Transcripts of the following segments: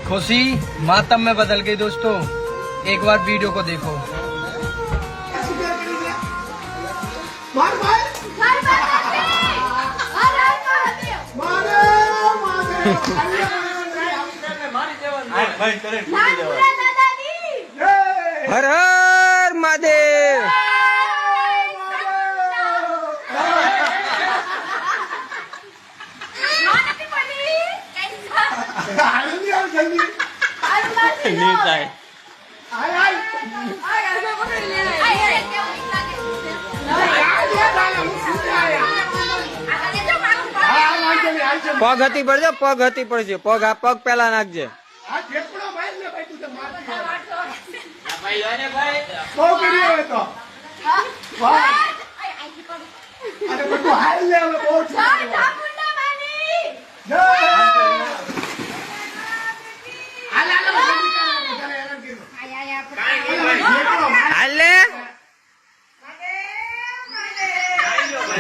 खुशी मातम में बदल गई दोस्तों, एक बार वीडियो को देखो। हर हर महादेव। पग हती पड़जे, पग हती पड़जे, पग आ पग पेला नाखजे।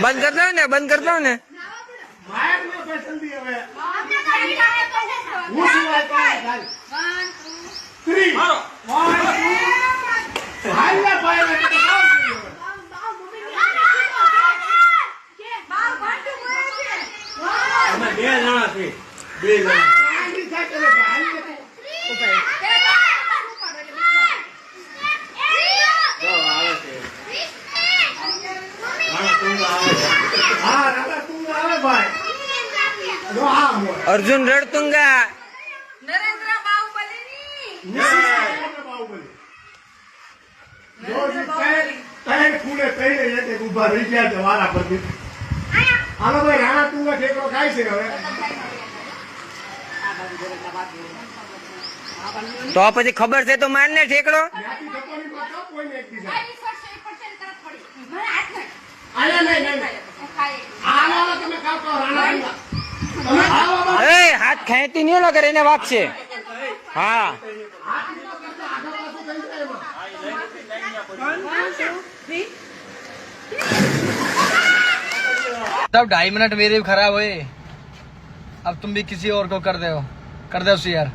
बंद कर दो ने, बंद कर दो ने। अर्जुन रड़तुंगा। नरेंद्र बाहुबली तो પછી ખબર છે તો મારને ઠેકડો। हाथ खेती नहीं लगे એને વાગશે। हाँ तब 2.5 मिनट मेरे भी खराब हुए, अब तुम भी किसी और को कर दो यार।